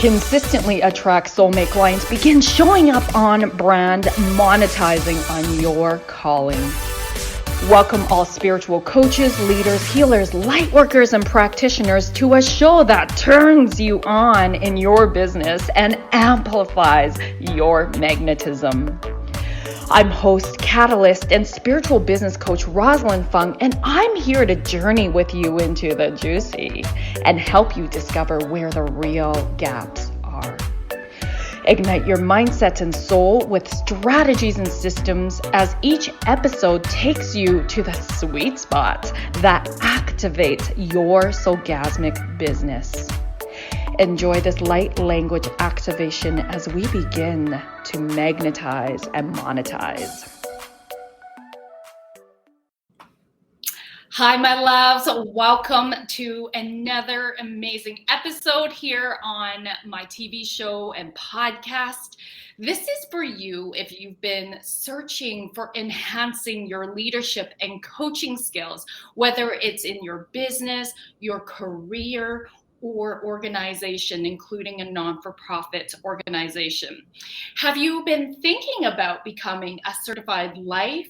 consistently attract soulmate clients, begin showing up on brand, monetizing on your calling. Welcome all spiritual coaches, leaders, healers, light workers, and practitioners to a show that turns you on in your business and amplifies your magnetism. I'm host, catalyst, and spiritual business coach Rosalyn Fung, and I'm here to journey with you into the juicy and help you discover where the real gaps are. Ignite your mindset and soul with strategies and systems as each episode takes you to the sweet spot that activates your Soulgasmic business. Enjoy this light language activation as we begin to magnetize and monetize. Hi, my loves. Welcome to another amazing episode here on my TV show and podcast. This is for you if you've been searching for enhancing your leadership and coaching skills, whether it's in your business, your career, or organization, including a non-for-profit organization. Have you been thinking about becoming a certified life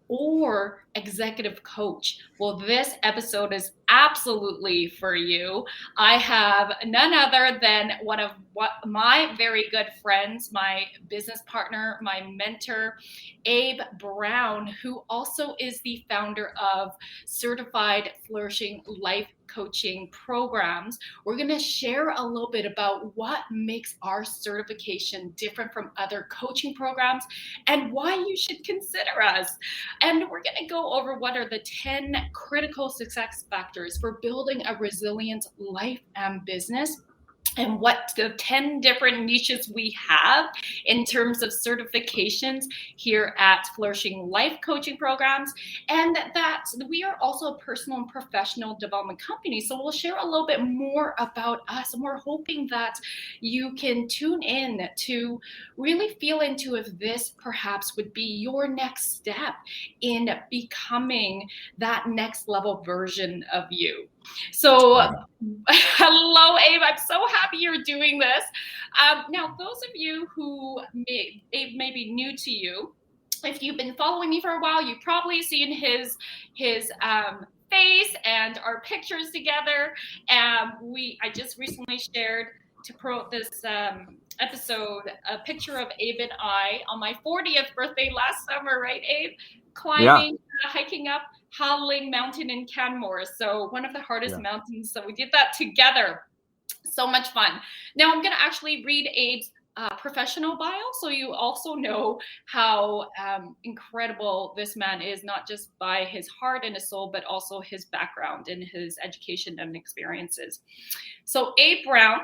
or executive coach? Well, this episode is absolutely for you. I have none other than one of my very good friends, my business partner, my mentor, Abe Brown, who also is the founder of Certified Flourishing Life Coaching Programs. We're going to share a little bit about what makes our certification different from other coaching programs and why you should consider us. And we're going to go over what are the 10 critical success factors for building a resilient life and business, and what the 10 different niches we have in terms of certifications here at Flourishing Life Coaching Programs, and that we are also a personal and professional development company. So we'll share a little bit more about us, and we're hoping that you can tune in to really feel into if this perhaps would be your next step in becoming that next level version of you. So, hello, Abe. I'm so happy you're doing this. Now, those of you who may be new to you, if you've been following me for a while, you've probably seen his face and our pictures together. I just recently shared to promote this episode a picture of Abe and I on my 40th birthday last summer, right, Abe? Climbing, hiking up Howling Mountain in Canmore. So one of the hardest mountains. So we did that together. So much fun. Now I'm going to actually read Abe's professional bio, so you also know how incredible this man is, not just by his heart and his soul, but also his background and his education and experiences. So Abe Brown,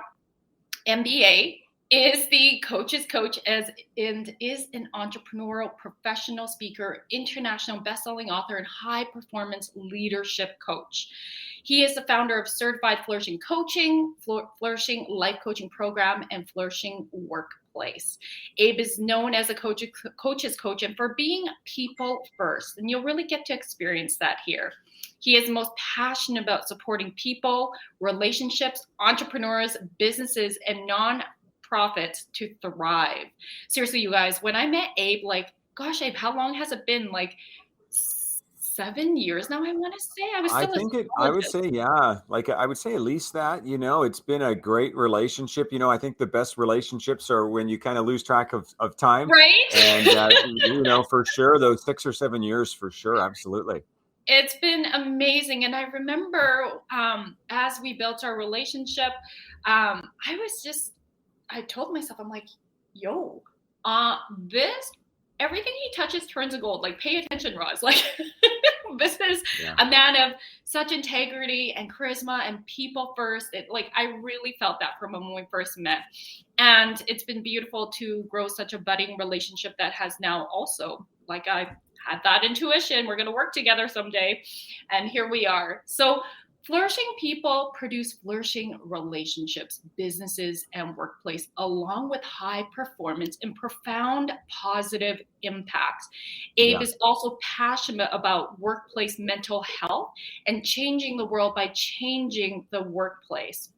MBA, is the coach's coach and is an entrepreneurial professional speaker, international best-selling author, and high-performance leadership coach. He is the founder of Certified Flourishing Coaching, Flourishing Life Coaching Program, and Flourishing Workplace. Abe is known as a coach's coach and for being people first, and you'll really get to experience that here. He is most passionate about supporting people, relationships, entrepreneurs, businesses, and non-profits to thrive. Seriously, you guys, when I met Abe, gosh, Abe, how long has it been? 7 years now, I want to say. I would say at least that. It's been a great relationship. I think the best relationships are when you kind of lose track of time. Right. And, for sure, those 6 or 7 years, for sure. Absolutely. It's been amazing. And I remember as we built our relationship, I told myself, I'm like, yo, everything he touches turns to gold. Pay attention, Roz. This is a man of such integrity and charisma and people first. I really felt that from when we first met. And it's been beautiful to grow such a budding relationship that has now also, I had that intuition. We're going to work together someday. And here we are. So flourishing people produce flourishing relationships, businesses, and workplace, along with high performance and profound positive impacts. Abe is also passionate about workplace mental health and changing the world by changing the workplace.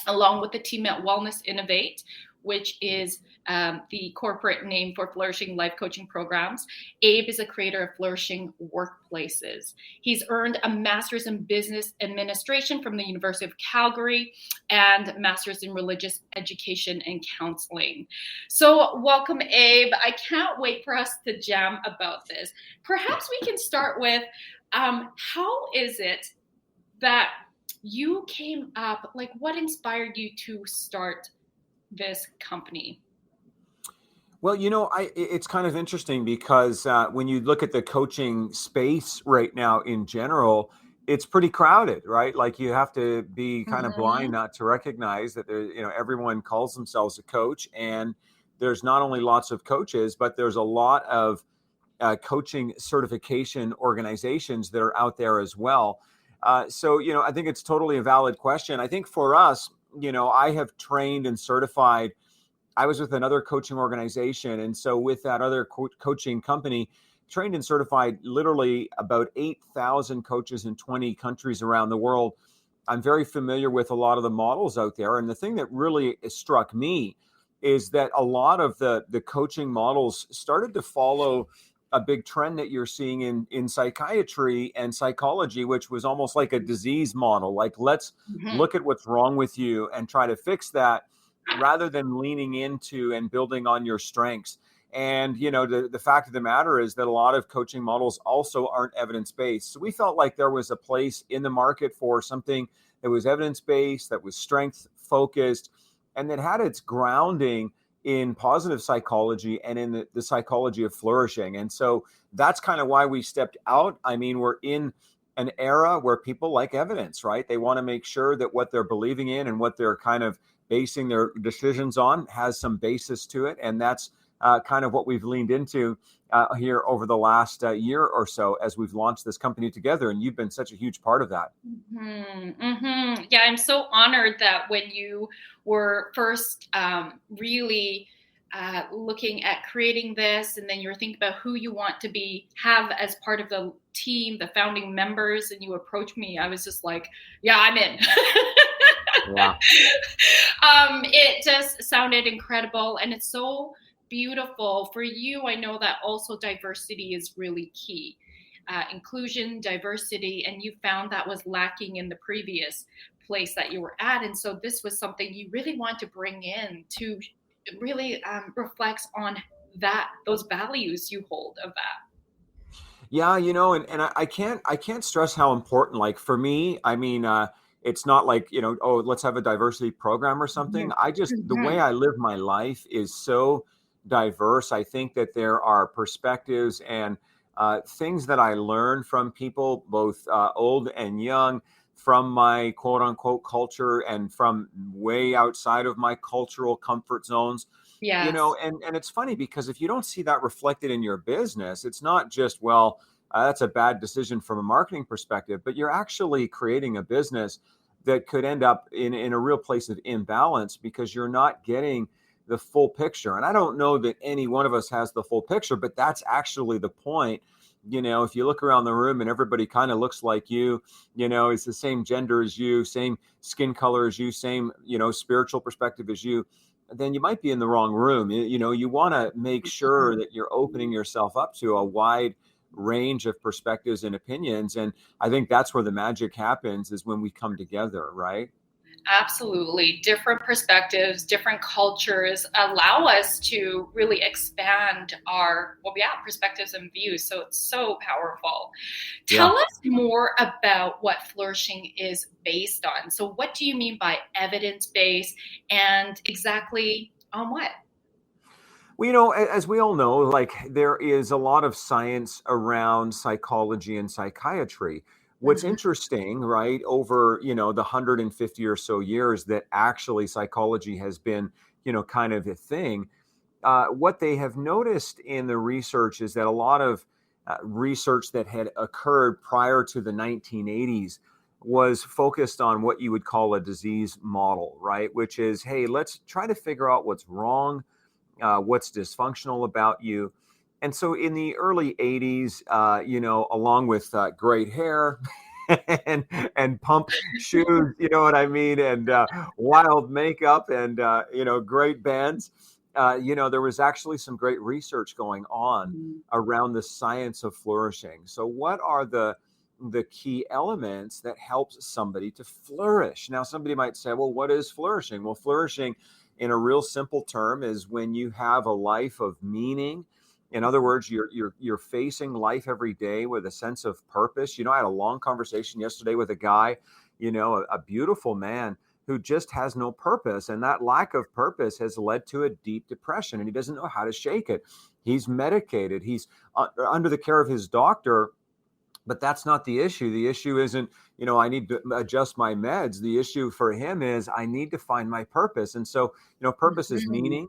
along with the team at Wellness Innovate, which is the corporate name for Flourishing Life Coaching Programs. Abe is a creator of Flourishing Workplaces. He's earned a master's in business administration from the University of Calgary and master's in religious education and counseling. So welcome, Abe. I can't wait for us to jam about this. Perhaps we can start with how is it that you came up, like what inspired you to start this company? Well, it's kind of interesting because when you look at the coaching space right now in general, it's pretty crowded, right? Like you have to be kind of blind not to recognize that everyone calls themselves a coach, and there's not only lots of coaches, but there's a lot of coaching certification organizations that are out there as well. So, I think it's totally a valid question. I think for us, I have trained and certified. I was with another coaching organization. And so with that other coaching company, trained and certified literally about 8,000 coaches in 20 countries around the world. I'm very familiar with a lot of the models out there. And the thing that really struck me is that a lot of the coaching models started to follow a big trend that you're seeing in psychiatry and psychology, which was almost like a disease model. Like, let's look at what's wrong with you and try to fix that rather than leaning into and building on your strengths. And, the fact of the matter is that a lot of coaching models also aren't evidence-based. So we felt like there was a place in the market for something that was evidence-based, that was strength-focused, and that had its grounding in positive psychology and in the psychology of flourishing. And so that's kind of why we stepped out. I mean, we're in an era where people like evidence, right? They want to make sure that what they're believing in and what they're kind of basing their decisions on has some basis to it. And that's kind of what we've leaned into here over the last year or so as we've launched this company together. And you've been such a huge part of that. Yeah, I'm so honored that when you were first really looking at creating this, and then you were thinking about who you want to have as part of the team, the founding members, and you approached me, I was just like, yeah, I'm in. Yeah. It just sounded incredible, and it's so beautiful for you. I know that also diversity is really key. Inclusion, diversity, and you found that was lacking in the previous place that you were at. And so this was something you really want to bring in to really reflects on those values you hold of that. Yeah, and I can't stress how important, like for me, I mean, it's not like, oh, let's have a diversity program or something. I just, the way I live my life is so diverse. I think that there are perspectives and things that I learn from people, both old and young, from my quote unquote culture and from way outside of my cultural comfort zones. Yes. And it's funny because if you don't see that reflected in your business, it's not just, well, that's a bad decision from a marketing perspective, but you're actually creating a business that could end up in a real place of imbalance because you're not getting the full picture. And I don't know that any one of us has the full picture, but that's actually the point. If you look around the room and everybody kind of looks like you, it's the same gender as you, same skin color as you, same, spiritual perspective as you, then you might be in the wrong room. You want to make sure that you're opening yourself up to a wide range of perspectives and opinions. And I think that's where the magic happens, is when we come together, right? Absolutely. Different perspectives, different cultures allow us to really expand our perspectives and views. So it's so powerful. Tell us more about what flourishing is based on. So what do you mean by evidence-based, and exactly on what? Well, as we all know, like there is a lot of science around psychology and psychiatry. What's interesting, right, over, the 150 or so years that actually psychology has been, kind of a thing, what they have noticed in the research is that a lot of research that had occurred prior to the 1980s was focused on what you would call a disease model, right? Which is, hey, let's try to figure out what's wrong, what's dysfunctional about you. And so in the early 80s, along with great hair and pump shoes, you know what I mean, and wild makeup and great bands. There was actually some great research going on around the science of flourishing. So what are the key elements that helps somebody to flourish? Now, somebody might say, well, what is flourishing? Well, flourishing in a real simple term is when you have a life of meaning. In other words, you're facing life every day with a sense of purpose. I had a long conversation yesterday with a guy, a beautiful man who just has no purpose. And that lack of purpose has led to a deep depression, and he doesn't know how to shake it. He's medicated. He's under the care of his doctor. But that's not the issue. The issue isn't, I need to adjust my meds. The issue for him is I need to find my purpose. And so, purpose is meaning,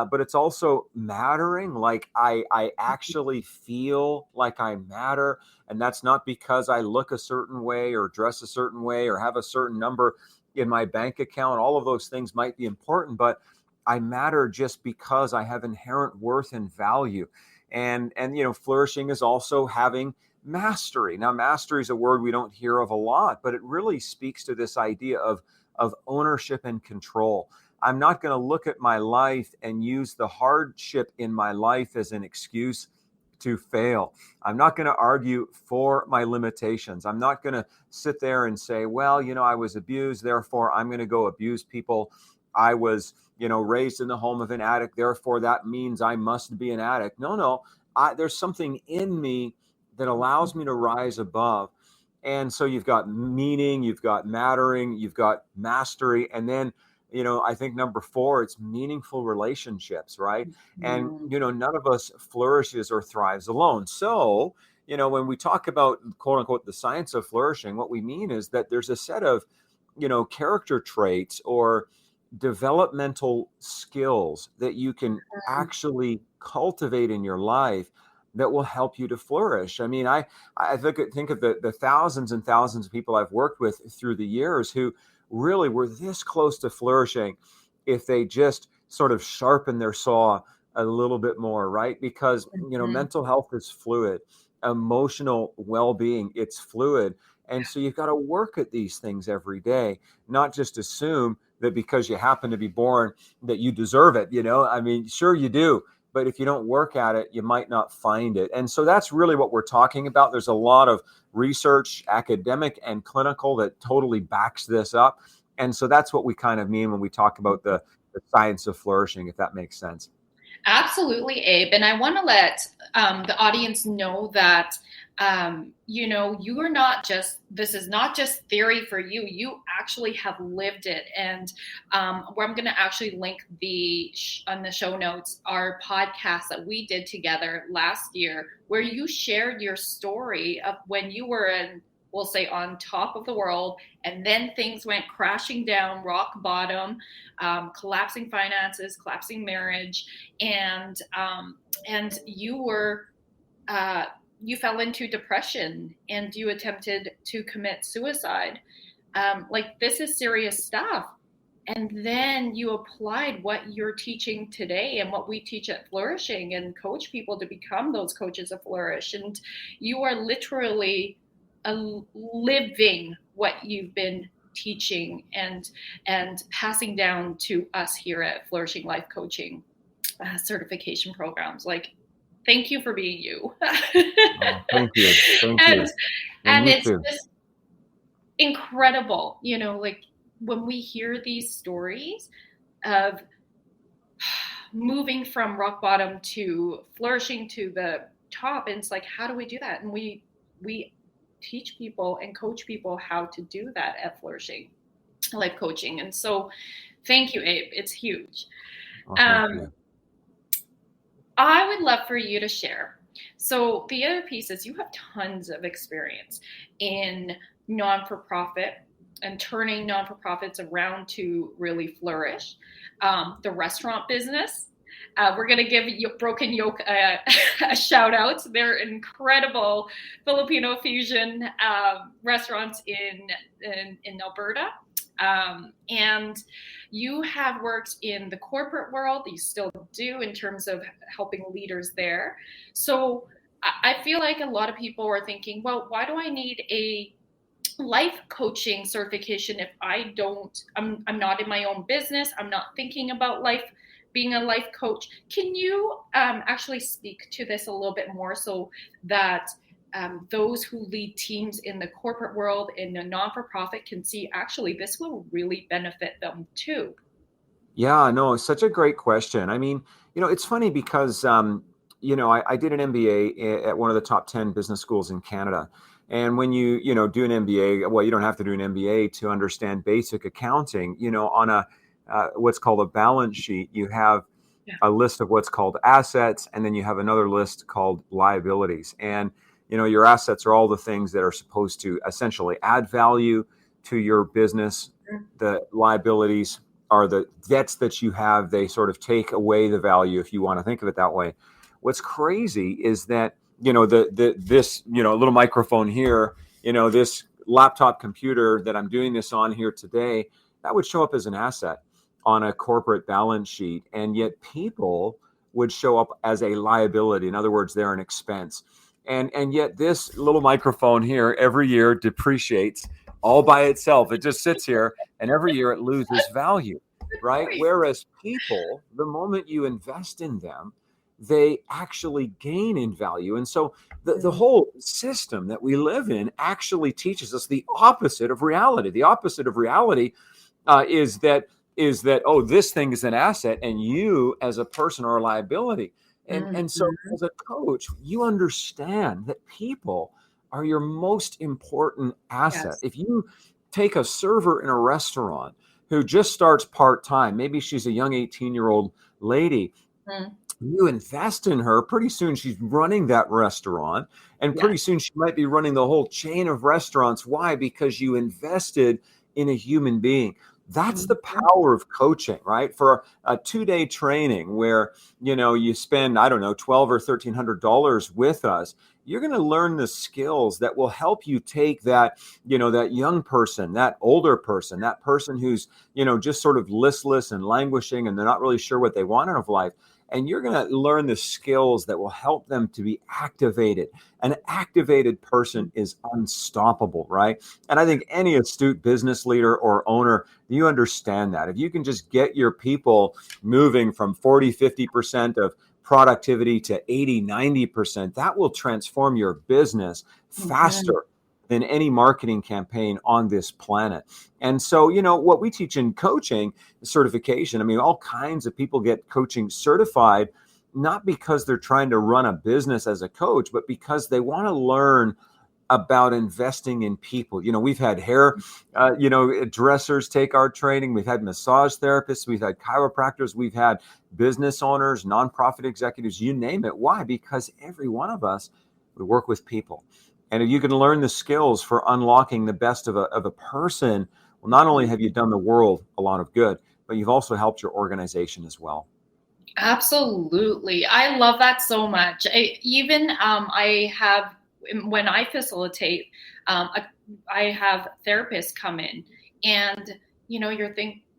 but it's also mattering. Like I actually feel like I matter. And that's not because I look a certain way or dress a certain way or have a certain number in my bank account. All of those things might be important, but I matter just because I have inherent worth and value. And flourishing is also having mastery. Now, mastery is a word we don't hear of a lot, but it really speaks to this idea of ownership and control. I'm not going to look at my life and use the hardship in my life as an excuse to fail. I'm not going to argue for my limitations. I'm not going to sit there and say, well, I was abused, therefore I'm going to go abuse people. I was, raised in the home of an addict, therefore that means I must be an addict. No, there's something in me that allows me to rise above. And so you've got meaning, you've got mattering, you've got mastery. And then, I think number 4, it's meaningful relationships, right? And, none of us flourishes or thrives alone. So, when we talk about quote unquote, the science of flourishing, what we mean is that there's a set of, character traits or developmental skills that you can actually cultivate in your life that will help you to flourish. I mean, I think of the thousands and thousands of people I've worked with through the years who really were this close to flourishing if they just sort of sharpen their saw a little bit more, right? Because, mental health is fluid, emotional well-being, it's fluid. And so you've got to work at these things every day, not just assume that because you happen to be born that you deserve it. I mean, sure you do. But if you don't work at it, you might not find it. And so that's really what we're talking about. There's a lot of research, academic and clinical, that totally backs this up. And so that's what we kind of mean when we talk about the science of flourishing, if that makes sense. Absolutely, Abe. And I want to let the audience know that, you are not just, this is not just theory for you. You actually have lived it. And where I'm going to actually link on the show notes, our podcast that we did together last year, where you shared your story of when you were we'll say on top of the world, and then things went crashing down, rock bottom, collapsing finances, collapsing marriage, and you were you fell into depression and you attempted to commit suicide. This is serious stuff. And then you applied what you're teaching today and what we teach at Flourishing and coach people to become those coaches of flourish. And you are literally living what you've been teaching and passing down to us here at Flourishing Life Coaching certification programs. Thank you for being you. Thank you. And it's just incredible, when we hear these stories of moving from rock bottom to flourishing to the top, and it's how do we do that? And we teach people and coach people how to do that at Flourishing Life Coaching. And so thank you, Abe. It's huge. Thank you. I would love for you to share. So the other piece is you have tons of experience in non-for-profit and turning non-for-profits around to really flourish. The restaurant business. We're going to give Broken Yoke a shout out. They're incredible Filipino fusion restaurants in Alberta. And you have worked in the corporate world. You still do in terms of helping leaders there. So I feel like a lot of people are thinking, well, why do I need a life coaching certification if I'm not in my own business, I'm not thinking about life, being a life coach. Can you actually speak to this a little bit more so that those who lead teams in the corporate world, in the non-for-profit, can see actually this will really benefit them too? Yeah, no, it's such a great question. I mean, it's funny because, I did an MBA at one of the top 10 business schools in Canada. And when you do an MBA, well, you don't have to do an MBA to understand basic accounting. On what's called a balance sheet, you have a list of what's called assets, and then you have another list called liabilities. And, your assets are all the things that are supposed to essentially add value to your business. The liabilities are the debts that you have. They sort of take away the value, if you want to think of it that way. What's crazy is that, this, little microphone here, this laptop computer that I'm doing this on here today, that would show up as an asset on a corporate balance sheet. And yet people would show up as a liability. In other words, they're an expense. And yet this little microphone here every year depreciates all by itself. It just sits here, and every year it loses value, right? Whereas people, the moment you invest in them, they actually gain in value. And so the whole system that we live in actually teaches us the opposite of reality. The opposite of reality is that, oh, this thing is an asset and you as a person are a liability. And so as a coach, you understand that people are your most important asset. Yes. If you take a server in a restaurant who just starts part-time, maybe she's a young 18-year-old lady, you invest in her, pretty soon she's running that restaurant, and pretty soon she might be running the whole chain of restaurants. Why? Because you invested in a human being. That's the power of coaching, right? For a 2-day training where, you spend, I don't know, $1,200 or $1,300 with us, you're going to learn the skills that will help you take that, that young person, that older person, that person who's, just sort of listless and languishing and they're not really sure what they want out of life. And you're going to learn the skills that will help them to be activated. An activated person is unstoppable, right? And I think any astute business leader or owner, you understand that. If you can just get your people moving from 40, 50% of productivity to 80, 90%, that will transform your business faster than any marketing campaign on this planet. And so, what we teach in coaching certification, I mean, all kinds of people get coaching certified, not because they're trying to run a business as a coach, but because they want to learn about investing in people. We've had hair, dressers take our training. We've had massage therapists. We've had chiropractors. We've had business owners, nonprofit executives, you name it. Why? Because every one of us, we work with people. And if you can learn the skills for unlocking the best of a person, well, not only have you done the world a lot of good, but you've also helped your organization as well. Absolutely. I love that so much. I have, when I facilitate, I have therapists come in and,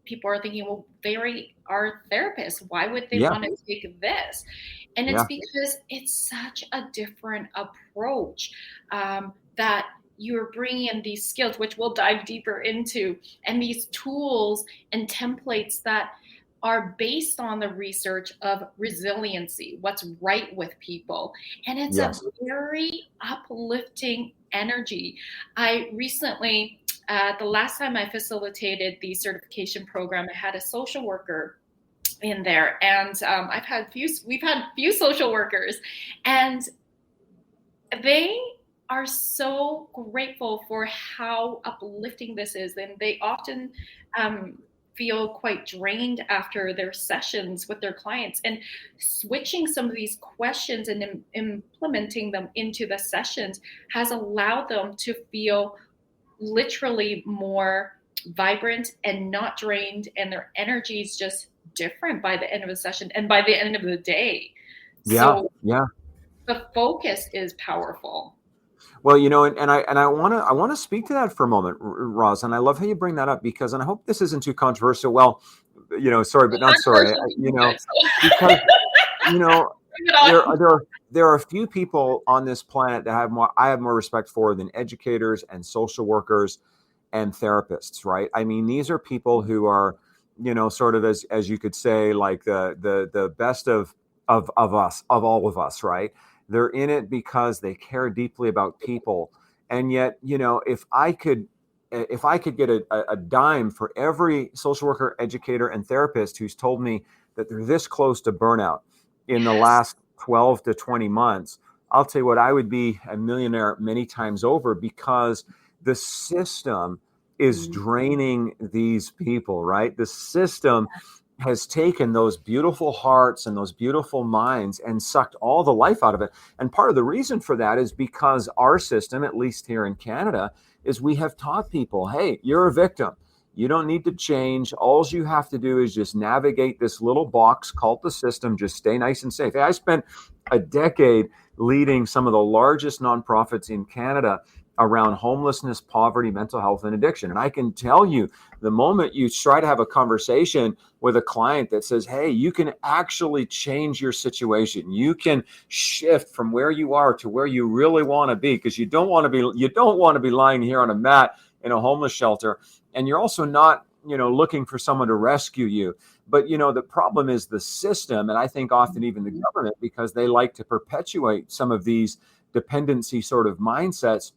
people are thinking, well, they are therapists. Why would they want to take this? And it's because it's such a different approach that you're bringing in these skills, which we'll dive deeper into, and these tools and templates that are based on the research of resiliency, what's right with people. And it's a very uplifting energy. I recently, the last time I facilitated the certification program, I had a social worker in there, and we've had few social workers, and they are so grateful for how uplifting this is, and they often feel quite drained after their sessions with their clients, and switching some of these questions and implementing them into the sessions has allowed them to feel literally more vibrant and not drained, and their energy is just different by the end of the session and by the end of the day. So the focus is powerful. Well, and I want to speak to that for a moment, Roz, and I love how you bring that up because, and I hope this isn't too controversial. Well, sorry, but not sorry. Because there there are a few people on this planet that I have more respect for than educators and social workers and therapists, right? I mean, these are people who are, sort of as you could say, like the best of us, of all of us, right? They're in it because they care deeply about people. And yet, if I could get a dime for every social worker, educator, and therapist who's told me that they're this close to burnout in the last 12 to 20 months, I'll tell you what, I would be a millionaire many times over, because the system is draining these people, right? The system has taken those beautiful hearts and those beautiful minds and sucked all the life out of it. And part of the reason for that is because our system, at least here in Canada, is we have taught people, hey, you're a victim. You don't need to change. All you have to do is just navigate this little box called the system. Just stay nice and safe. Hey, I spent a decade leading some of the largest nonprofits in Canada around homelessness, poverty, mental health, and addiction. And I can tell you, the moment you try to have a conversation with a client that says, hey, you can actually change your situation. You can shift from where you are to where you really want to be, because you don't want to be lying here on a mat in a homeless shelter. And you're also not, looking for someone to rescue you. But, the problem is the system. And I think often even the government, because they like to perpetuate some of these dependency sort of mindsets.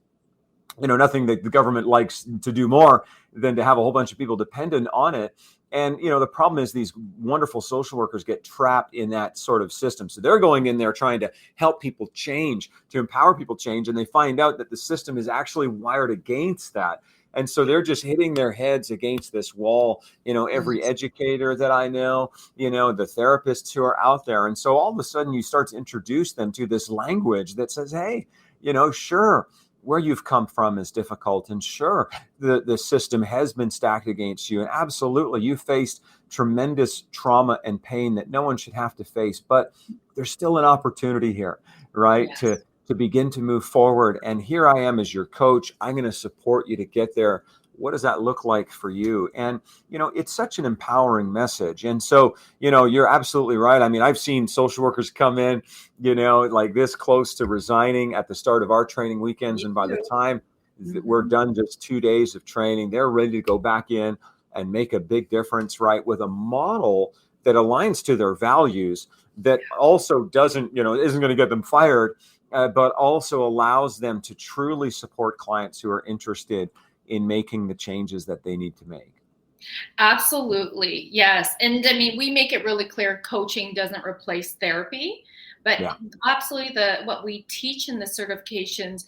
Nothing that the government likes to do more than to have a whole bunch of people dependent on it. And, the problem is these wonderful social workers get trapped in that sort of system. So they're going in there trying to help people change, to empower people change. And they find out that the system is actually wired against that. And so they're just hitting their heads against this wall, every educator that I know, the therapists who are out there. And so all of a sudden you start to introduce them to this language that says, hey, sure, where you've come from is difficult. And sure, the system has been stacked against you. And absolutely, you faced tremendous trauma and pain that no one should have to face. But there's still an opportunity here, right? Yes. To begin to move forward. And here I am as your coach. I'm going to support you to get there. What does that look like for you? And, it's such an empowering message. And so, you're absolutely right. I mean, I've seen social workers come in, like this close to resigning at the start of our training weekends. And by the time we're done just 2 days of training, they're ready to go back in and make a big difference, right? With a model that aligns to their values, that also isn't going to get them fired, but also allows them to truly support clients who are interested in making the changes that they need to make. Absolutely. Yes. And I mean, we make it really clear coaching doesn't replace therapy, but absolutely what we teach in the certifications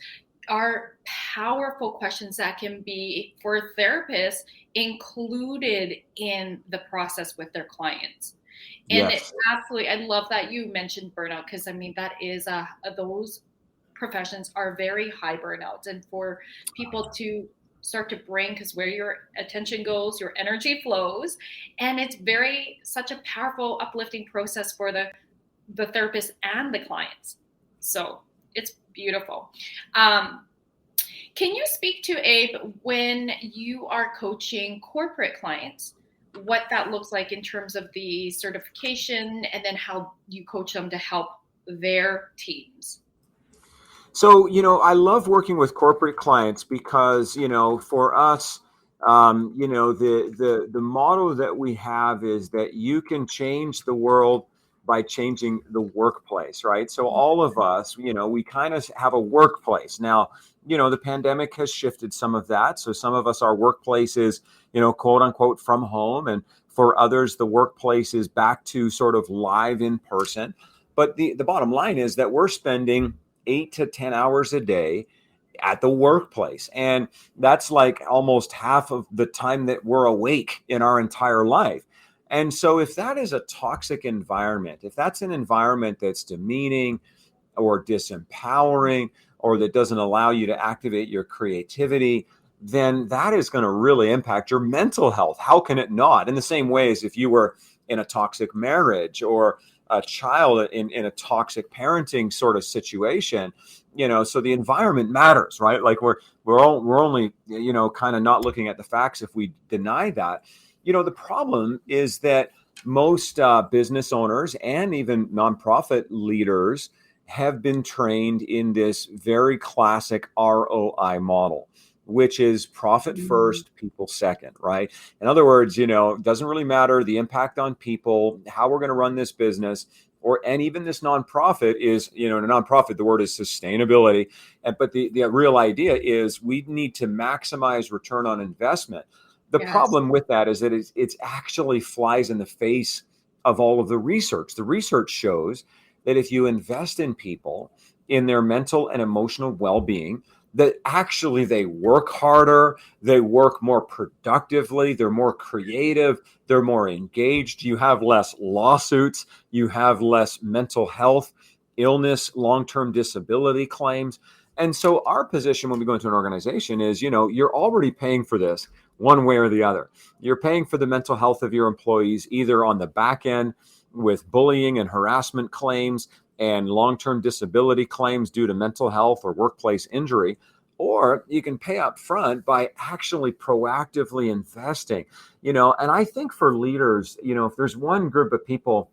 are powerful questions that can be, for therapists, included in the process with their clients. And it's absolutely, I love that you mentioned burnout, because I mean, that is those professions are very high burnout, and for people to start to bring, because where your attention goes, your energy flows, and it's such a powerful, uplifting process for the therapist and the clients. So it's beautiful. Can you speak to, Abe, when you are coaching corporate clients, what that looks like in terms of the certification, and then how you coach them to help their teams? So, I love working with corporate clients because, for us, the motto that we have is that you can change the world by changing the workplace, right? So all of us, we kind of have a workplace. Now, the pandemic has shifted some of that. So some of us, our workplace is, quote unquote, from home. And for others, the workplace is back to sort of live in person. But the bottom line is that we're spending 8 to 10 hours a day at the workplace. And that's like almost half of the time that we're awake in our entire life. And so if that is a toxic environment, if that's an environment that's demeaning or disempowering, or that doesn't allow you to activate your creativity, then that is going to really impact your mental health. How can it not? In the same way as if you were in a toxic marriage or a child in a toxic parenting sort of situation, so the environment matters, right? Like we're only, kind of not looking at the facts if we deny that. The problem is that most business owners and even nonprofit leaders, have been trained in this very classic ROI model, which is profit first, people second, right? In other words, it doesn't really matter the impact on people, how we're going to run this business, and even this nonprofit is, in a nonprofit, the word is sustainability. But the real idea is we need to maximize return on investment. The problem with that is that it's actually flies in the face of all of the research. The research shows that if you invest in people, in their mental and emotional well-being, that actually they work harder, they work more productively, they're more creative, they're more engaged, you have less lawsuits, you have less mental health, illness, long-term disability claims. And so our position when we go into an organization is, you're already paying for this one way or the other. You're paying for the mental health of your employees, either on the back end with bullying and harassment claims and long-term disability claims due to mental health or workplace injury, or you can pay up front by actually proactively investing, and I think for leaders, if there's one group of people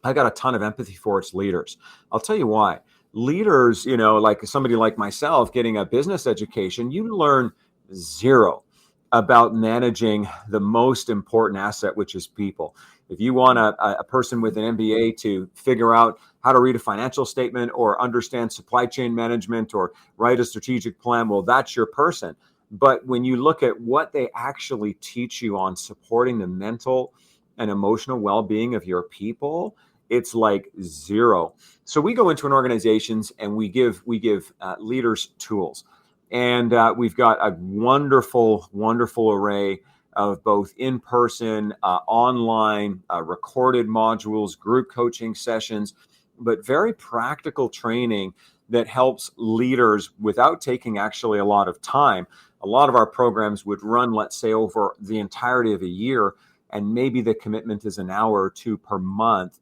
I got a ton of empathy for, it's leaders. I'll tell you why. Leaders, like somebody like myself getting a business education, you learn zero about managing the most important asset, which is people. If you want a person with an MBA to figure out how to read a financial statement or understand supply chain management or write a strategic plan, well, that's your person. But when you look at what they actually teach you on supporting the mental and emotional well-being of your people, it's like zero. So we go into an organizations and we give leaders tools. And we've got a wonderful, wonderful array of both in-person, online, recorded modules, group coaching sessions, but very practical training that helps leaders without taking actually a lot of time. A lot of our programs would run, let's say, over the entirety of a year, and maybe the commitment is an hour or two per month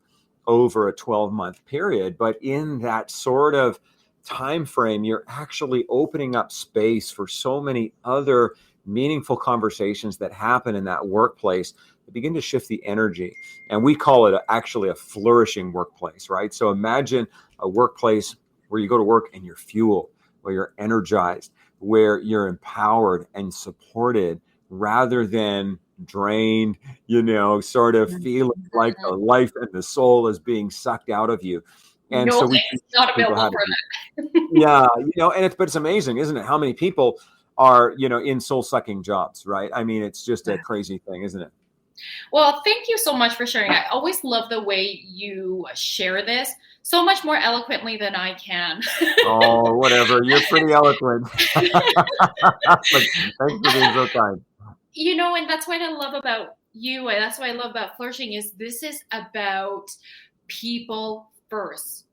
over a 12-month period. But in that sort of time frame, you're actually opening up space for so many other meaningful conversations that happen in that workplace that begin to shift the energy. And we call it actually a flourishing workplace, right? So imagine a workplace where you go to work and you're fueled, where you're energized, where you're empowered and supported rather than drained, sort of feeling like the life and the soul is being sucked out of you. And no, so we it's not available for that. Yeah, but it's amazing, isn't it? How many people are, in soul-sucking jobs, right? I mean, it's just a crazy thing, isn't it? Well, thank you so much for sharing. I always love the way you share this so much more eloquently than I can. Oh, whatever. You're pretty eloquent. Thanks for being so kind. And that's what I love about you. And that's what I love about Flourishing is this is about people first.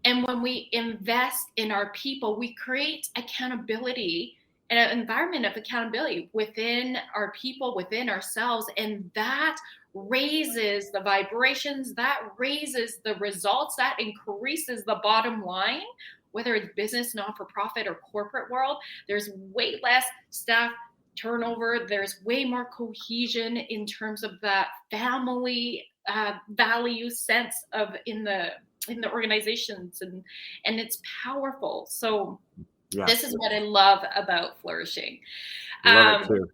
And when we invest in our people, we create accountability and an environment of accountability within our people, within ourselves. And that raises the vibrations, that raises the results, that increases the bottom line, whether it's business, not-for-profit, or corporate world. There's way less staff turnover. There's way more cohesion in terms of that family value sense of in the organizations, and it's powerful. So this is what I love about Flourishing. Love it too.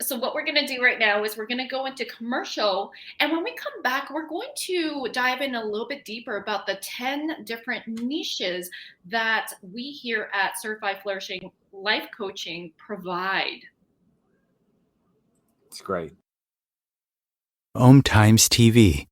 So what we're going to do right now is we're going to go into commercial. And when we come back, we're going to dive in a little bit deeper about the 10 different niches that we here at Certified Flourishing Life Coaching provide. It's great. OMTimes TV.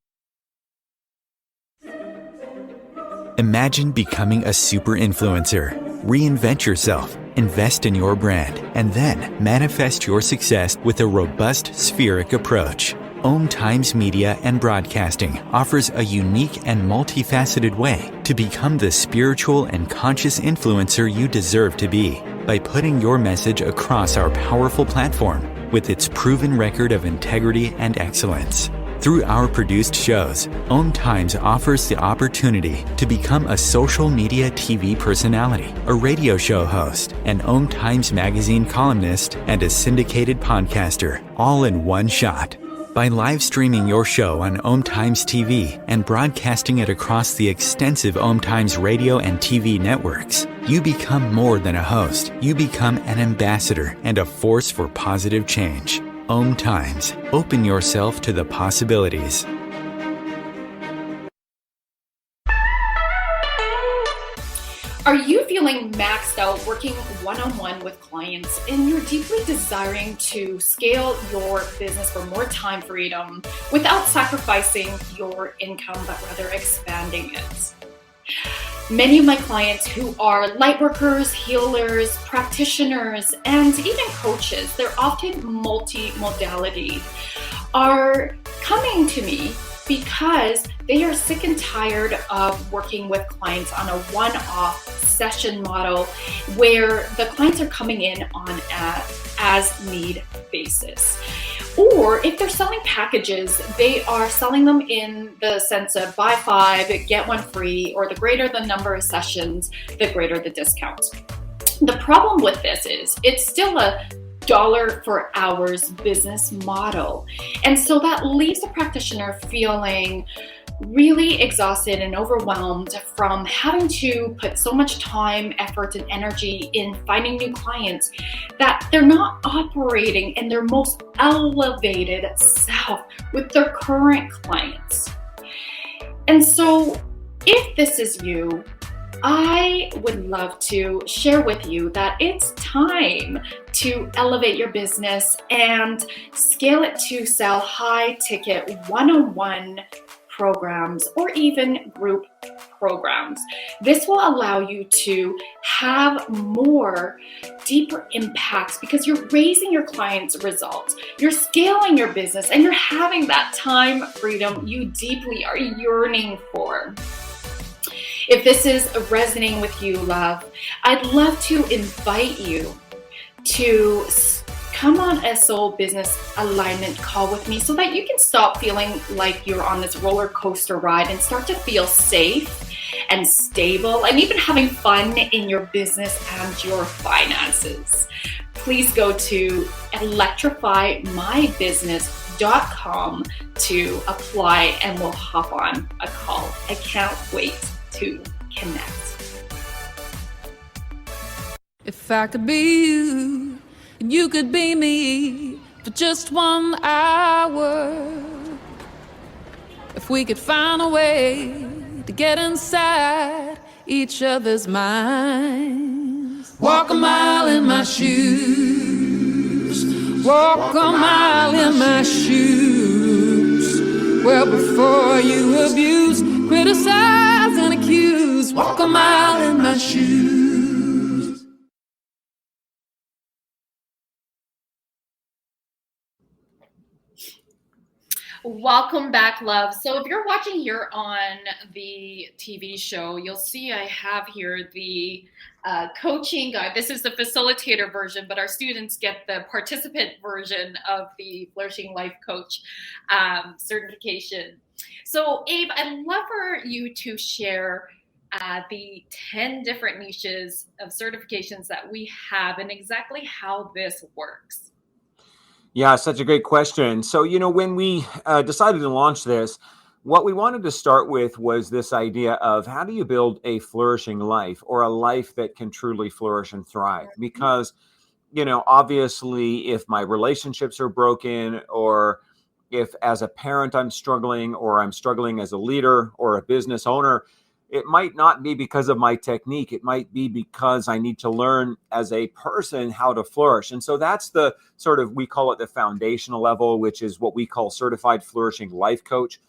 Imagine becoming a super influencer. Reinvent yourself, invest in your brand, and then manifest your success with a robust spheric approach. OMTimes Media and Broadcasting offers a unique and multifaceted way to become the spiritual and conscious influencer you deserve to be by putting your message across our powerful platform with its proven record of integrity and excellence. Through our produced shows, OMTimes offers the opportunity to become a social media TV personality, a radio show host, an OMTimes magazine columnist, and a syndicated podcaster, all in one shot. By live streaming your show on OMTimes TV and broadcasting it across the extensive OMTimes radio and TV networks, you become more than a host. You become an ambassador and a force for positive change. OMTimes. Open yourself to the possibilities. Are you feeling maxed out working one-on-one with clients and you're deeply desiring to scale your business for more time freedom without sacrificing your income, but rather expanding it? Many of my clients who are light workers, healers, practitioners, and even coaches, they're often multi-modality, are coming to me because they are sick and tired of working with clients on a one-off session model where the clients are coming in on an as-need basis. Or if they're selling packages, they are selling them in the sense of buy 5, get 1 free, or the greater the number of sessions, the greater the discount. The problem with this is it's still a dollar for hours business model. And so that leaves the practitioner feeling really exhausted and overwhelmed from having to put so much time, effort, and energy in finding new clients that they're not operating in their most elevated self with their current clients. And so if this is you, I would love to share with you that it's time to elevate your business and scale it to sell high ticket one-on-one programs or even group programs. This will allow you to have more deeper impacts because you're raising your clients' results, you're scaling your business, and you're having that time freedom you deeply are yearning for. If this is resonating with you, love, I'd love to invite you to come on a soul business alignment call with me so that you can stop feeling like you're on this roller coaster ride and start to feel safe and stable and even having fun in your business and your finances. Please go to electrifymybusiness.com to apply and we'll hop on a call. I can't wait to connect. If I could be you and you could be me for just 1 hour, if we could find a way to get inside each other's minds, walk a mile in my shoes, walk a mile in my shoes. Well, before you abuse, criticize and accuse, walk a mile in my shoes. Welcome back, love. So if you're watching here on the TV show, you'll see I have here the coaching guide. This is the facilitator version, but our students get the participant version of the Flourishing Life Coach certification. So Abe, I'd love for you to share the 10 different niches of certifications that we have and exactly how this works. Yeah, such a great question. So, when we decided to launch this, what we wanted to start with was this idea of how do you build a flourishing life or a life that can truly flourish and thrive? Because, obviously, if my relationships are broken, or if as a parent I'm struggling, or I'm struggling as a leader or a business owner, it might not be because of my technique. It might be because I need to learn as a person how to flourish. And so that's the sort of, we call it the foundational level, which is what we call Certified Flourishing Life Coach.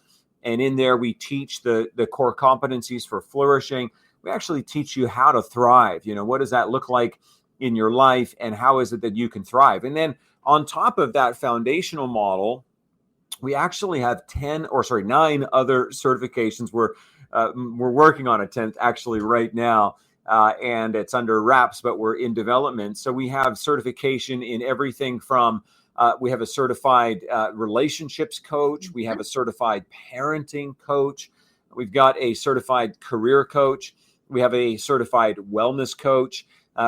And in there, we teach the core competencies for flourishing. We actually teach you how to thrive. What does that look like in your life, and how is it that you can thrive? And then on top of that foundational model, we actually have 9 other certifications. We're working on a 10th actually right now, and it's under wraps, but we're in development. So we have certification in everything from, we have a certified relationships coach. We have a certified parenting coach. We've got a certified career coach. We have a certified wellness coach.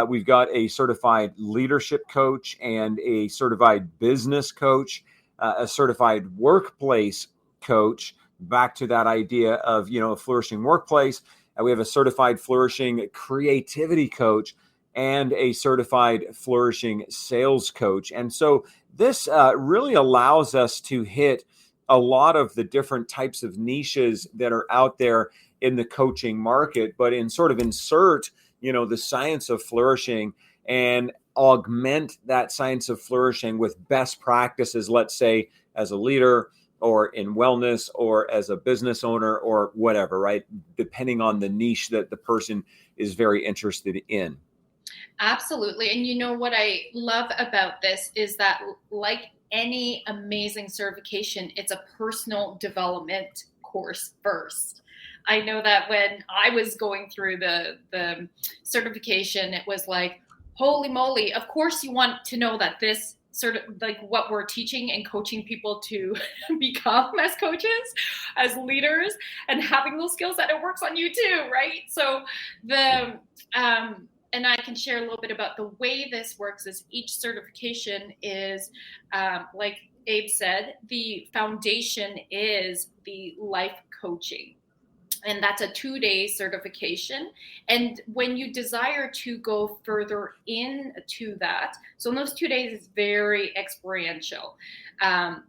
We've got a certified leadership coach and a certified business coach. a certified workplace coach, back to that idea of, a flourishing workplace. We have a certified flourishing creativity coach and a certified flourishing sales coach. And so this really allows us to hit a lot of the different types of niches that are out there in the coaching market, but insert, the science of flourishing and augment that science of flourishing with best practices, let's say as a leader or in wellness or as a business owner or whatever, right? Depending on the niche that the person is very interested in. Absolutely. And what I love about this is that, like any amazing certification, it's a personal development course first. I know that when I was going through the certification, it was like, holy moly, of course you want to know that this sort of like what we're teaching and coaching people to become as coaches, as leaders, and having those skills, that it works on you too, right? So and I can share a little bit about the way this works is each certification is, like Abe said, the foundation is the life coaching. And that's a 2-day certification. And when you desire to go further into that, so in those 2 days, it's very experiential.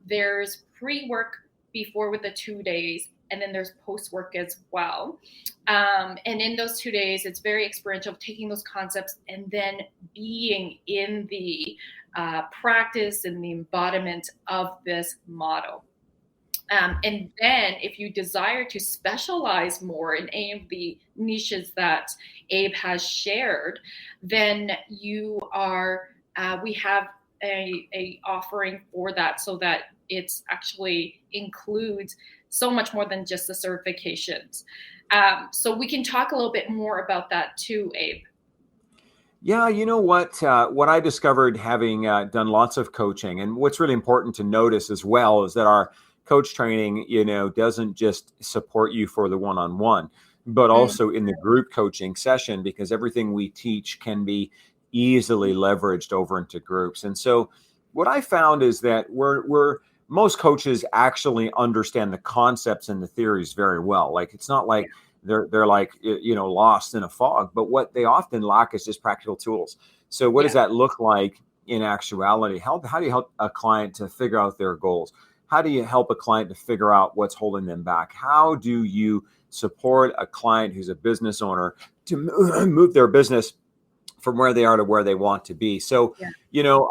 There's pre-work before with the 2 days, and then there's post-work as well. And in those 2 days, it's very experiential, taking those concepts and then being in the practice and the embodiment of this model. And then if you desire to specialize more in any of the niches that Abe has shared, then we have a offering for that, so that it's actually includes so much more than just the certifications. So we can talk a little bit more about that too, Abe. Yeah, you know what I discovered having done lots of coaching, and what's really important to notice as well is that our coach training, doesn't just support you for the one-on-one, but also in the group coaching session, because everything we teach can be easily leveraged over into groups. And so what I found is that most coaches actually understand the concepts and the theories very well. Like, it's not like they're like, lost in a fog, but what they often lack is just practical tools. So what does that look like in actuality? How do you help a client to figure out their goals? How do you help a client to figure out what's holding them back? How do you support a client who's a business owner to move their business from where they are to where they want to be? So,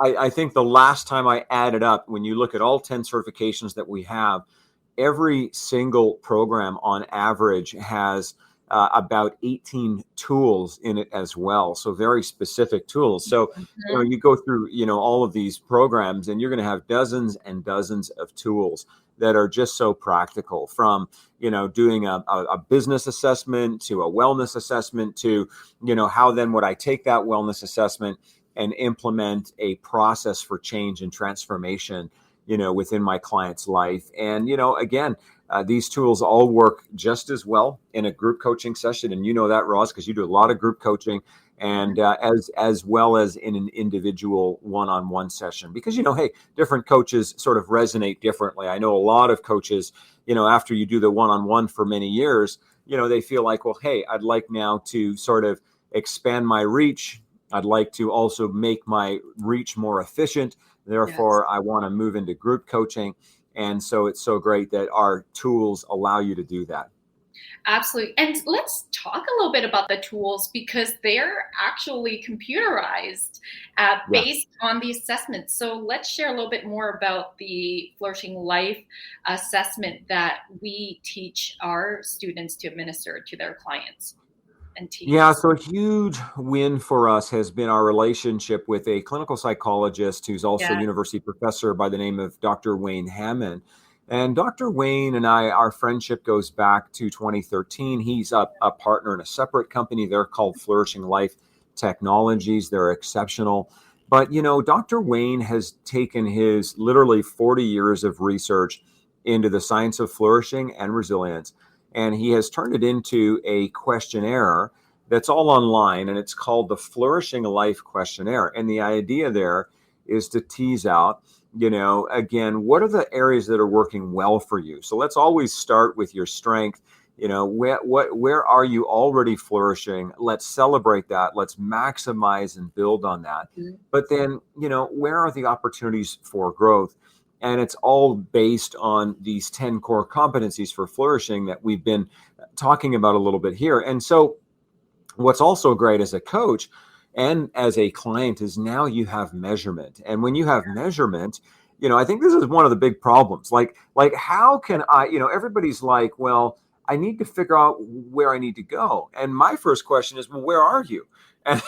I think the last time I added up, when you look at all 10 certifications that we have, every single program on average has about 18 tools in it as well. So very specific tools. So, you go through, all of these programs, and you're going to have dozens and dozens of tools that are just so practical, from, doing a business assessment to a wellness assessment to, how then would I take that wellness assessment and implement a process for change and transformation, within my client's life. And, again, these tools all work just as well in a group coaching session. And that, Roz, because you do a lot of group coaching, and as well as in an individual one-on-one session, because, hey, different coaches sort of resonate differently. I know a lot of coaches, after you do the one-on-one for many years, they feel like, well, hey, I'd like now to sort of expand my reach. I'd like to also make my reach more efficient. Therefore, I want to move into group coaching. And so it's so great that our tools allow you to do that. Absolutely. And let's talk a little bit about the tools, because they're actually computerized based on the assessments. So let's share a little bit more about the Flourishing Life assessment that we teach our students to administer to their clients and teachers. Yeah, so a huge win for us has been our relationship with a clinical psychologist who's also a university professor by the name of Dr. Wayne Hammond. And Dr. Wayne and I, our friendship goes back to 2013. He's a partner in a separate company. They're called Flourishing Life Technologies. They're exceptional. But, Dr. Wayne has taken his literally 40 years of research into the science of flourishing and resilience, and he has turned it into a questionnaire that's all online, and it's called the Flourishing Life Questionnaire. And the idea there is to tease out Again, what are the areas that are working well for you? So let's always start with your strength. Where are you already flourishing? Let's celebrate that. Let's maximize and build on that. But then, where are the opportunities for growth? And it's all based on these 10 core competencies for flourishing that we've been talking about a little bit here. And so what's also great as a coach and as a client is now you have measurement. And when you have measurement, I think this is one of the big problems. Like how can I, everybody's like, well, I need to figure out where I need to go. And my first question is, well, where are you? And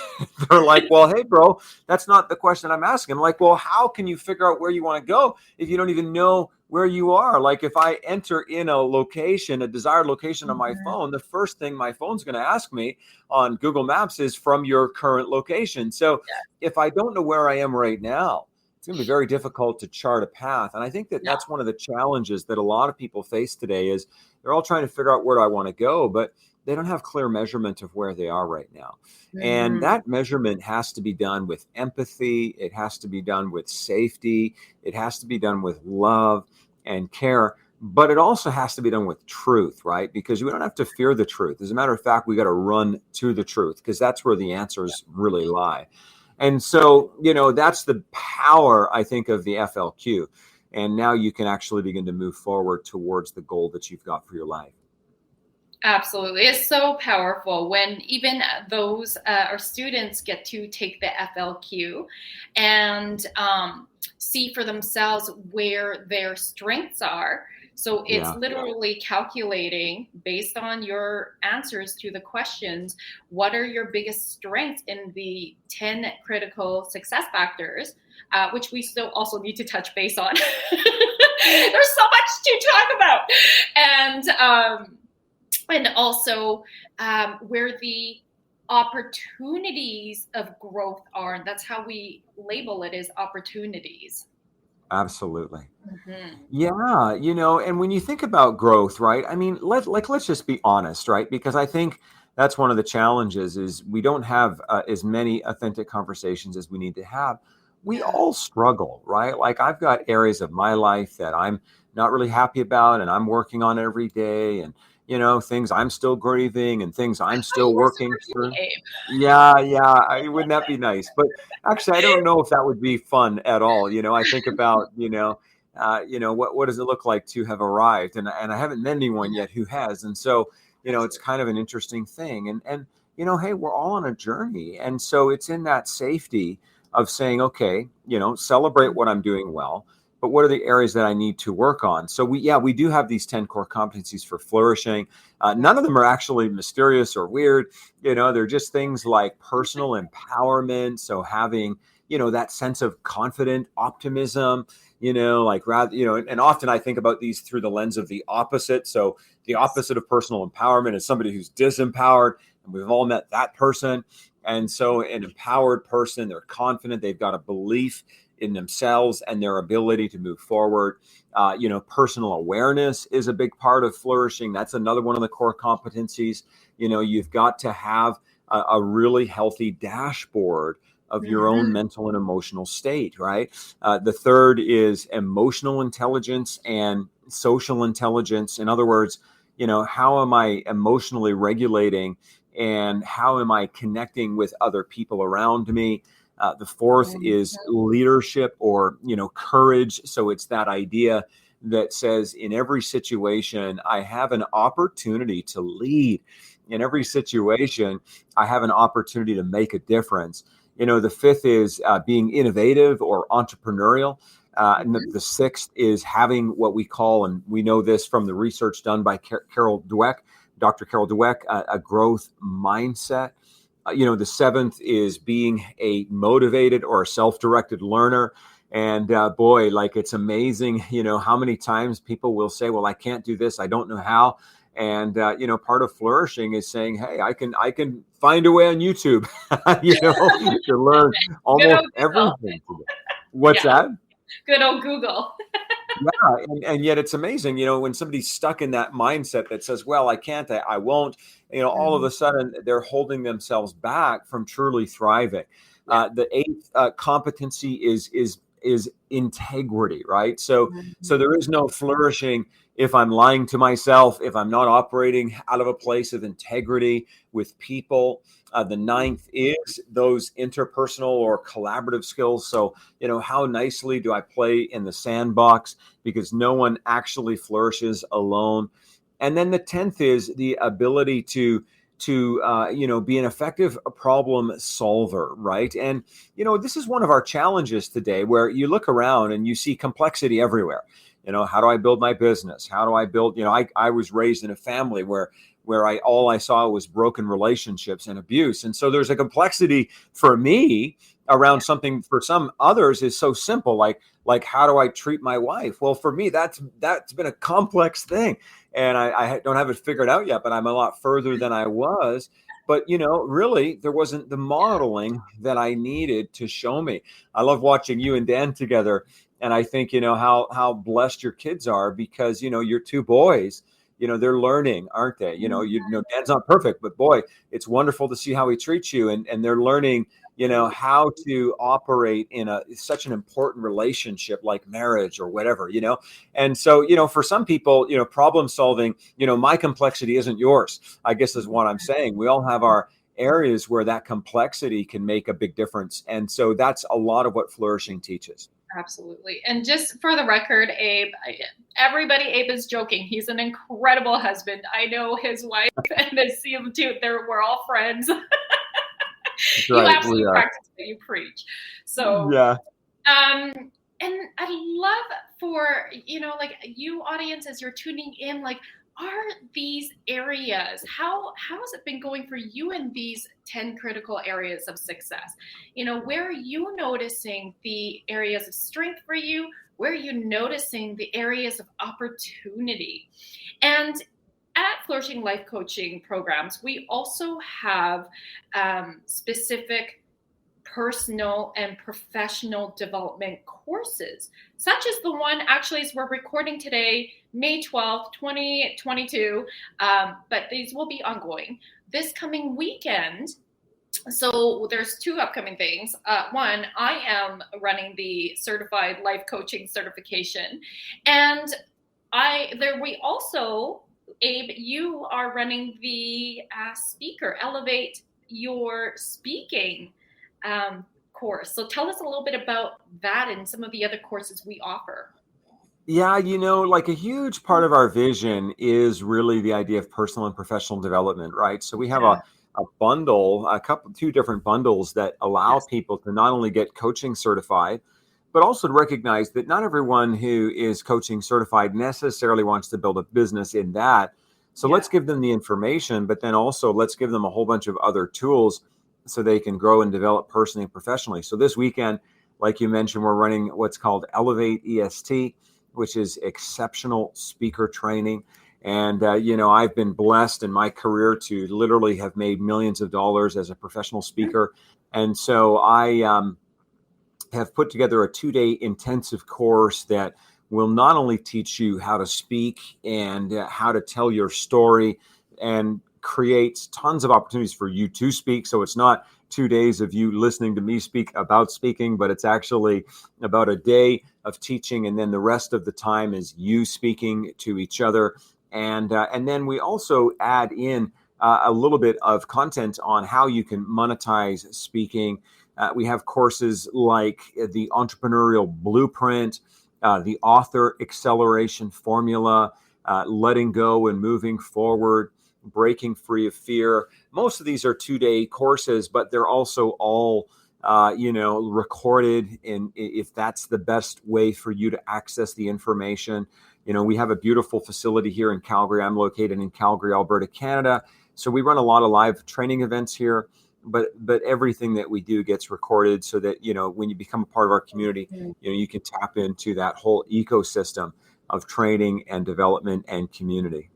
they're like, well, hey, bro, that's not the question I'm asking. I'm like, well, how can you figure out where you want to go if you don't even know where you are? Like if I enter in a desired location on my phone, the first thing my phone's going to ask me on Google Maps is from your current location. So if I don't know where I am right now, it's going to be very difficult to chart a path. And I think that that's one of the challenges that a lot of people face today is they're all trying to figure out where do I want to go, but they don't have clear measurement of where they are right now. And that measurement has to be done with empathy. It has to be done with safety. It has to be done with love and care, but it also has to be done with truth, right? Because we don't have to fear the truth. As a matter of fact, we got to run to the truth because that's where the answers really lie. And so, that's the power, I think, of the FLQ. And now you can actually begin to move forward towards the goal that you've got for your life. Absolutely. It's so powerful when even those our students get to take the FLQ and see for themselves where their strengths are. So it's literally calculating based on your answers to the questions, what are your biggest strengths in the 10 critical success factors, which we still also need to touch base on. There's so much to talk about. And also where the opportunities of growth are. And that's how we label it, as opportunities. Absolutely. Yeah. And when you think about growth, right? I mean, let's just be honest, right? Because I think that's one of the challenges is we don't have as many authentic conversations as we need to have. We all struggle, right? Like I've got areas of my life that I'm not really happy about and I'm working on every day, and things I'm still grieving and things I'm still working through. Yeah. Wouldn't that be nice? But actually, I don't know if that would be fun at all. I think about, what does it look like to have arrived? And I haven't met anyone yet who has. And so, it's kind of an interesting thing. And hey, we're all on a journey. And so it's in that safety of saying, okay, celebrate what I'm doing well. But what are the areas that I need to work on? So we do have these 10 core competencies for flourishing. None of them are actually mysterious or weird. They're just things like personal empowerment. So having, that sense of confident optimism, and often I think about these through the lens of the opposite. So the opposite of personal empowerment is somebody who's disempowered, and we've all met that person. And so an empowered person, they're confident, they've got a belief in themselves and their ability to move forward. Personal awareness is a big part of flourishing. That's another one of the core competencies. You've got to have a really healthy dashboard of your own mental and emotional state, right? The third is emotional intelligence and social intelligence. In other words, how am I emotionally regulating and how am I connecting with other people around me? The fourth is leadership or, courage. So it's that idea that says in every situation, I have an opportunity to lead. In every situation, I have an opportunity to make a difference. The fifth is being innovative or entrepreneurial. And the sixth is having what we call, and we know this from the research done by Dr. Carol Dweck, a growth mindset. The seventh is being a motivated or a self-directed learner. And it's amazing, how many times people will say, well, I can't do this. I don't know how. And, part of flourishing is saying, hey, I can find a way on YouTube, to learn almost everything. What's that? Good old Google. And yet it's amazing, when somebody's stuck in that mindset that says, well, I can't, I won't, all of a sudden they're holding themselves back from truly thriving. The eighth competency is is integrity, right? So there is no flourishing if I'm lying to myself, if I'm not operating out of a place of integrity with people. The ninth is those interpersonal or collaborative skills. So, how nicely do I play in the sandbox? Because no one actually flourishes alone. And then the 10th is the ability to be an effective problem solver, right? And, this is one of our challenges today, where you look around and you see complexity everywhere. How do I build my business? How do I build, I was raised in a family where all I saw was broken relationships and abuse. And so there's a complexity for me around something. For some others is so simple, like how do I treat my wife? Well, for me, that's been a complex thing. And I don't have it figured out yet, but I'm a lot further than I was. But, really, there wasn't the modeling that I needed to show me. I love watching you and Dan together. And I think, how blessed your kids are, because, your two boys, they're learning, aren't they? Dan's not perfect, but boy, it's wonderful to see how he treats you. And they're learning, how to operate in such an important relationship like marriage or whatever, And so, for some people, problem solving, my complexity isn't yours, I guess is what I'm saying. We all have our areas where that complexity can make a big difference. And so that's a lot of what flourishing teaches. Absolutely. And just for the record, Abe is joking. He's an incredible husband. I know his wife and I see him too. We're all friends. You Right, absolutely practice what you preach. So, yeah. And I love for, like you audience, as you're tuning in, like, are these areas, how has it been going for you in these 10 critical areas of success? Where are you noticing the areas of strength for you? Where are you noticing the areas of opportunity? And at Flourishing Life Coaching programs, we also have specific personal and professional development courses, such as the one actually as we're recording today, May 12th, 2022, but these will be ongoing this coming weekend. So there's two upcoming things. One, I am running the Certified Life Coaching Certification, and we also, Abe, you are running the Elevate Your Speaking course. So tell us a little bit about that and some of the other courses we two Yeah, like a huge part of our vision is really the idea of personal and professional development, right? So we have a bundle, two different bundles that allow people to not only get coaching certified, but also to recognize that not everyone who is coaching certified necessarily wants to build a business in that. So let's give them the information, but then also let's give them a whole bunch of other tools so they can grow and develop personally and professionally. So this weekend, like you mentioned, we're running what's called Elevate EST, which is exceptional speaker training. And, I've been blessed in my career to literally have made millions of dollars as a professional speaker. And so I have put together a 2-day intensive course that will not only teach you how to speak and how to tell your story, and creates tons of opportunities for you to speak. So it's not 2 days of you listening to me speak about speaking, but it's actually about a day of teaching. And then the rest of the time is you speaking to each other. And then we also add in a little bit of content on how you can monetize speaking. We have courses like the Entrepreneurial Blueprint, the Author Acceleration Formula, Letting Go and Moving Forward, Breaking Free of Fear. Most of these are 2-day courses, but they're also all, recorded. And if that's the best way for you to access the information, we have a beautiful facility here in Calgary. I'm located in Calgary, Alberta, Canada. So we run a lot of live training events here, but everything that we do gets recorded so that, when you become a part of our community, you can tap into that whole ecosystem of training and development and community.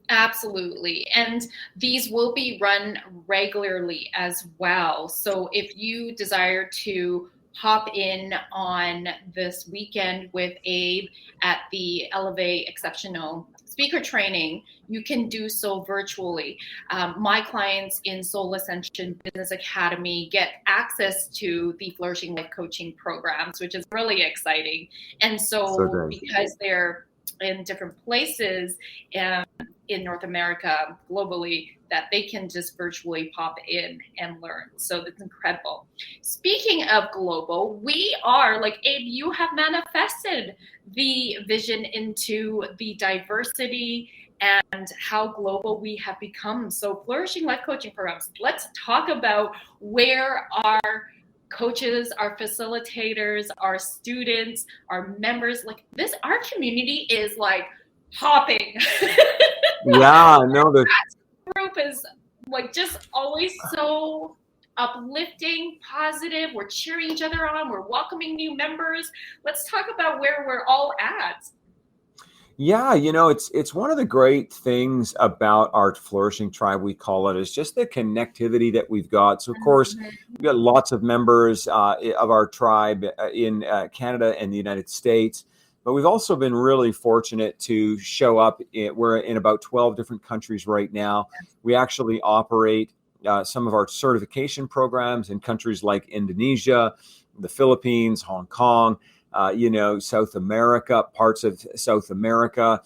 Absolutely. And these will be run regularly as well. So if you desire to hop in on this weekend with Abe at the Elevate Exceptional speaker training, you can do so virtually. My clients in Soul Ascension Business Academy get access to the Flourishing Life Coaching programs, which is really exciting. And so because they're in different places in North America, globally, that they can just virtually pop in and learn. So that's incredible. Speaking of global, we are, like Abe, you have manifested the vision into the diversity and how global we have become. So Flourishing Life Coaching programs, let's talk about where our coaches, our facilitators, our students, our members, like this, our community is like hopping. Yeah, no, the group is like just always so uplifting, positive. We're cheering each other on. We're welcoming new members. Let's talk about where we're all at. Yeah, it's one of the great things about our Flourishing Tribe, we call it, is just the connectivity that we've got. So, of course, we've got lots of members of our tribe in Canada and the United States, but we've also been really fortunate to show up. We're in about 12 different countries right now. We actually operate some of our certification programs in countries like Indonesia, the Philippines, Hong Kong, South America, parts of South America,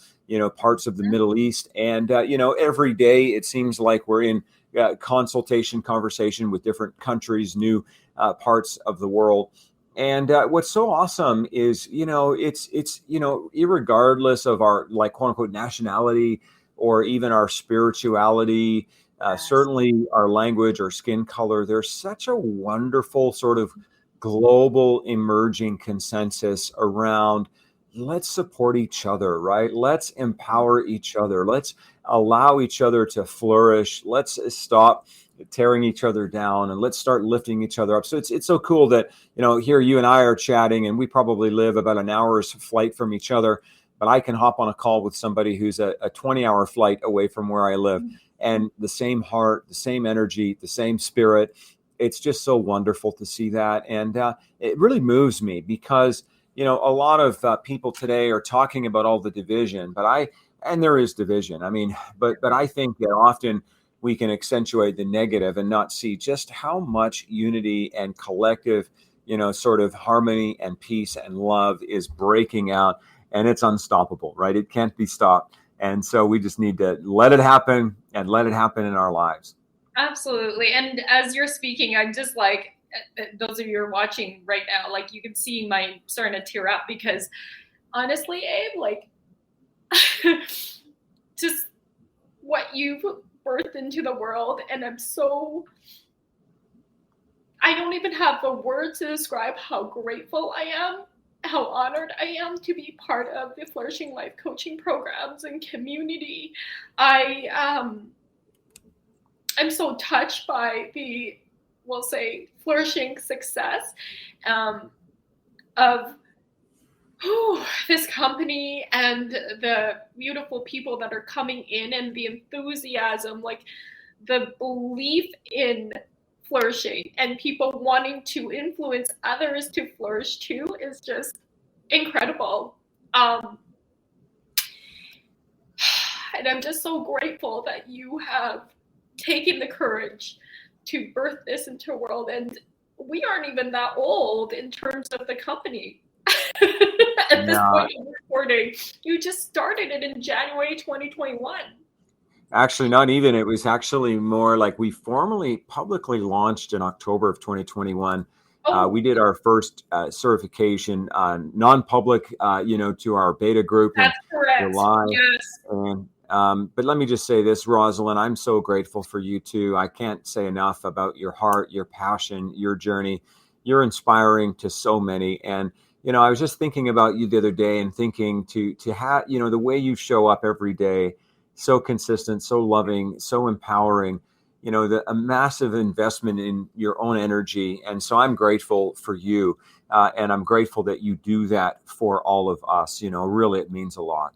parts of the Middle East. And, every day it seems like we're in conversation with different countries, new parts of the world. And what's so awesome is, it's irregardless of our, like, quote unquote, nationality or even our spirituality, certainly our language or skin color, there's such a wonderful sort of global emerging consensus around let's support each other, right? Let's empower each other. Let's allow each other to flourish. Let's stop tearing each other down and let's start lifting each other up. So it's so cool that, here you and I are chatting and we probably live about an hour's flight from each other, but I can hop on a call with somebody who's a 20-hour flight away from where I live, and the same heart, the same energy, the same spirit. It's just so wonderful to see that. And it really moves me because, a lot of people today are talking about all the division, and there is division. I mean, but I think that often we can accentuate the negative and not see just how much unity and collective, sort of harmony and peace and love is breaking out, and it's unstoppable, right? It can't be stopped. And so we just need to let it happen and let it happen in our lives. Absolutely. And as you're speaking, I'm just like, those of you who are watching right now, like you can see my starting to tear up because honestly, Abe, like just what you've birthed into the world. And I don't even have the words to describe how grateful I am, how honored I am to be part of the Flourishing Life Coaching programs and community. I'm so touched by the, we'll say, flourishing success of this company and the beautiful people that are coming in and the enthusiasm, like the belief in flourishing and people wanting to influence others to flourish too is just incredible. And I'm just so grateful that you have taking the courage to birth this into a world. And we aren't even that old in terms of the company. At this point in recording, you just started it in January 2021. Actually, not even. It was actually more like we formally publicly launched in October of 2021. We did our first certification non-public, to our beta group. That's correct. July. Yes. And but let me just say this, Rosalyn, I'm so grateful for you too. I can't say enough about your heart, your passion, your journey. You're inspiring to so many. And, I was just thinking about you the other day and thinking to have, the way you show up every day, so consistent, so loving, so empowering, a massive investment in your own energy. And so I'm grateful for you. And I'm grateful that you do that for all of us. Really, it means a lot.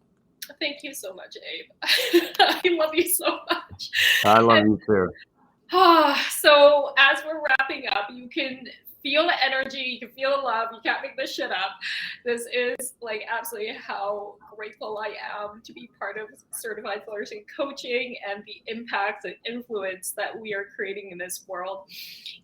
Thank you so much, Abe. I love you so much. I love you too. So as we're wrapping up, you can feel the energy, you can feel the love, you can't make this shit up. This is like absolutely how grateful I am to be part of Certified Flourishing Coaching and the impact and influence that we are creating in this world.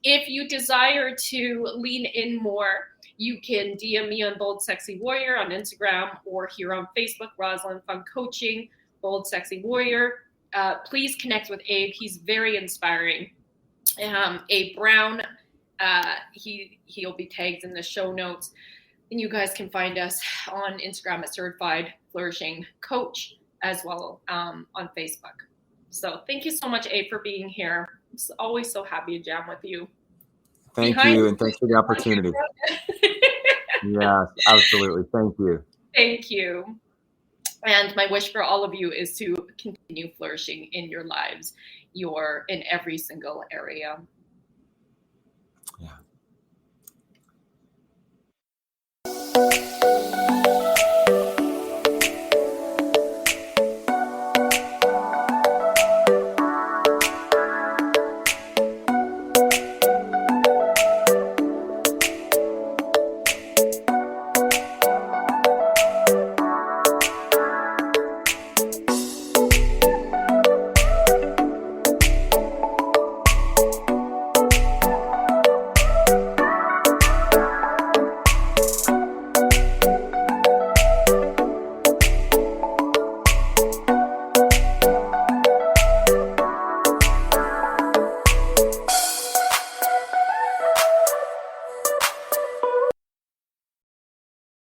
If you desire to lean in more, you can DM me on Bold Sexy Warrior on Instagram or here on Facebook, Rosalyn Fung Coaching, Bold Sexy Warrior. Please connect with Abe. He's very inspiring. Abe Brown, he'll be tagged in the show notes. And you guys can find us on Instagram at Certified Flourishing Coach as well on Facebook. So thank you so much, Abe, for being here. I'm always so happy to jam with you. Thank you, and thanks for the opportunity. Yes, absolutely. Thank you. Thank you. And my wish for all of you is to continue flourishing in your lives, in every single area.